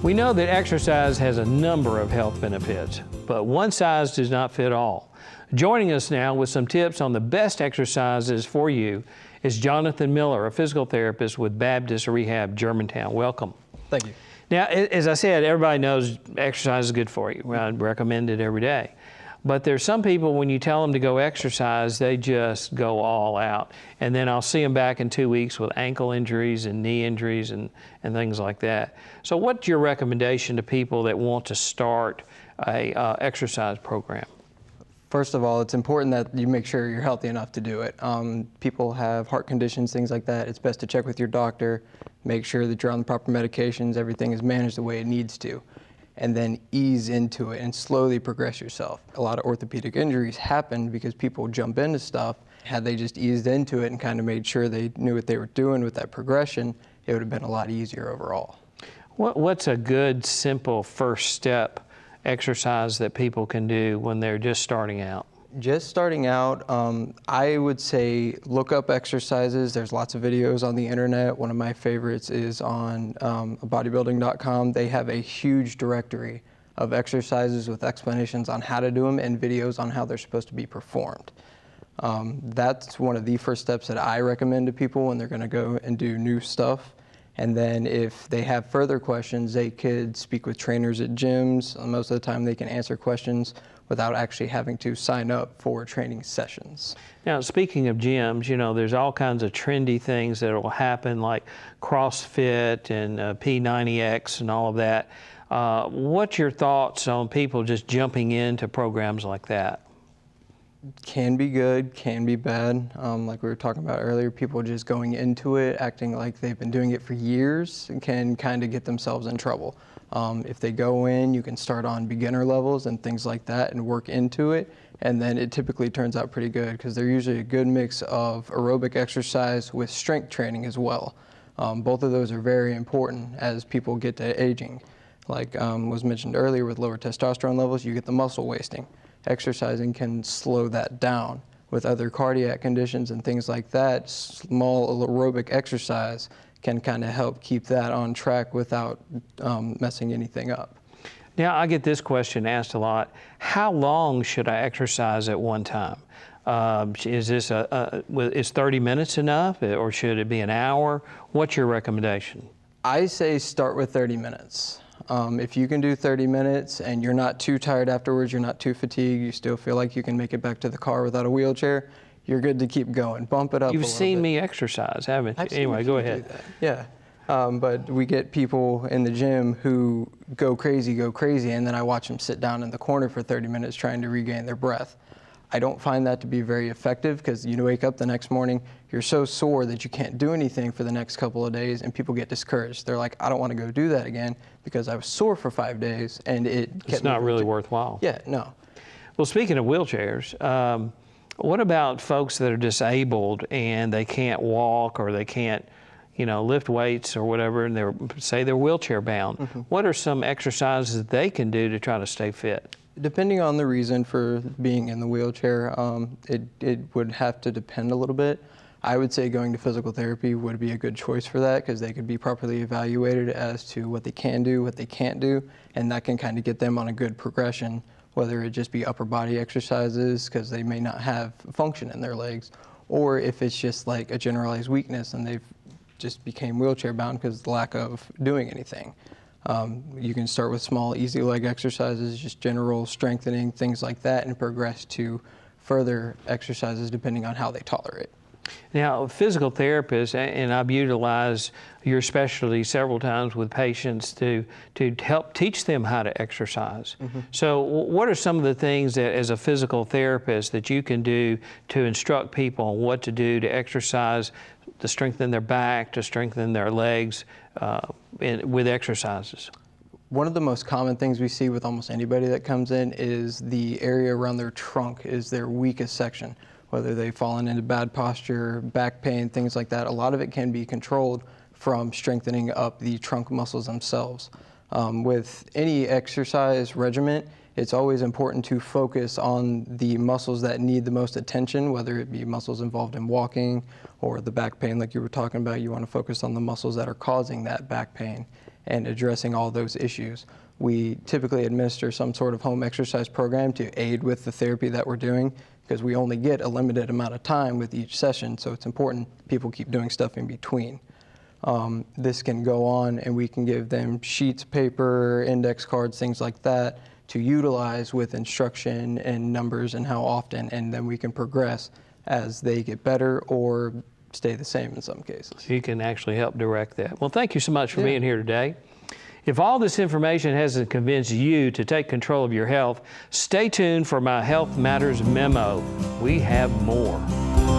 We know that exercise has a number of health benefits, but one size does not fit all. Joining us now with some tips on the best exercises for you is Jonathan Miller, a physical therapist with Baptist Rehab-Germantown. Welcome. Thank you. Now, as I said, everybody knows exercise is good for you. I recommend it every day. But there's some people, when you tell them to go exercise, they just go all out. And then I'll see them back in 2 weeks with ankle injuries and knee injuries and things like that. So what's your recommendation to people that want to start a exercise program? First of all, it's important that you make sure you're healthy enough to do it. People have heart conditions, things like that. It's best to check with your doctor, make sure that you're on the proper medications, everything is managed the way it needs to, and then ease into it and slowly progress yourself. A lot of orthopedic injuries happen because people jump into stuff. Had they just eased into it and kind of made sure they knew what they were doing with that progression, it would have been a lot easier overall. What's a good, simple first step exercise that people can do when they're just starting out? Just starting out, I would say look up exercises. There's lots of videos on the internet. One of my favorites is on bodybuilding.com. They have a huge directory of exercises with explanations on how to do them and videos on how they're supposed to be performed. That's one of the first steps that I recommend to people when they're going to go and do new stuff. And then if they have further questions, they could speak with trainers at gyms. Most of the time they can answer questions without actually having to sign up for training sessions. Now, speaking of gyms, you know, there's all kinds of trendy things that will happen like CrossFit and P90X and all of that. What's your thoughts on people just jumping into programs like that? Can be good, can be bad. Like we were talking about earlier, people just going into it, acting like they've been doing it for years, can kind of get themselves in trouble. If they go in, you can start on beginner levels and things like that and work into it, and then it typically turns out pretty good because they're usually a good mix of aerobic exercise with strength training as well. Both of those are very important as people get to aging. Like was mentioned earlier, with lower testosterone levels, you get the muscle wasting. Exercising can slow that down. With other cardiac conditions and things like that, small aerobic exercise can kind of help keep that on track without messing anything up. Now, I get this question asked a lot. How long should I exercise at one time? Is 30 minutes enough, or should it be an hour? What's your recommendation? I say start with 30 minutes. If you can do 30 minutes and you're not too tired afterwards, you're not too fatigued, you still feel like you can make it back to the car without a wheelchair, you're good to keep going. Bump it up a little bit. You've seen me exercise, haven't you? Anyway, go ahead. Yeah. But we get people in the gym who go crazy, and then I watch them sit down in the corner for 30 minutes trying to regain their breath. I don't find that to be very effective because you wake up the next morning, you're so sore that you can't do anything for the next couple of days, and people get discouraged. They're like, I don't want to go do that again because I was sore for 5 days and it's not really worthwhile. Yeah, no. Well, speaking of wheelchairs, what about folks that are disabled and they can't walk or they can't, lift weights or whatever, and they're wheelchair bound? Mm-hmm. What are some exercises they can do to try to stay fit? Depending on the reason for being in the wheelchair, it would have to depend a little bit. I would say going to physical therapy would be a good choice for that because they could be properly evaluated as to what they can do, what they can't do, and that can kind of get them on a good progression, whether it just be upper body exercises because they may not have function in their legs, or if it's just like a generalized weakness and they've just became wheelchair bound because of the lack of doing anything. You can start with small, easy leg exercises, just general strengthening, things like that, and progress to further exercises depending on how they tolerate. Now, physical therapists, and I've utilized your specialty several times with patients to help teach them how to exercise. Mm-hmm. So what are some of the things that, as a physical therapist, that you can do to instruct people on what to do to exercise, to strengthen their back, to strengthen their legs with exercises? One of the most common things we see with almost anybody that comes in is the area around their trunk is their weakest section. Whether they've fallen into bad posture, back pain, things like that, a lot of it can be controlled from strengthening up the trunk muscles themselves. With any exercise regimen, it's always important to focus on the muscles that need the most attention, whether it be muscles involved in walking or the back pain like you were talking about. You want to focus on the muscles that are causing that back pain and addressing all those issues. We typically administer some sort of home exercise program to aid with the therapy that we're doing, because we only get a limited amount of time with each session, so it's important people keep doing stuff in between. This can go on, and we can give them sheets, paper, index cards, things like that to utilize with instruction and numbers and how often, and then we can progress as they get better or stay the same in some cases. You can actually help direct that. Well, thank you so much for being here today. If all this information hasn't convinced you to take control of your health, stay tuned for my Health Matters memo. We have more.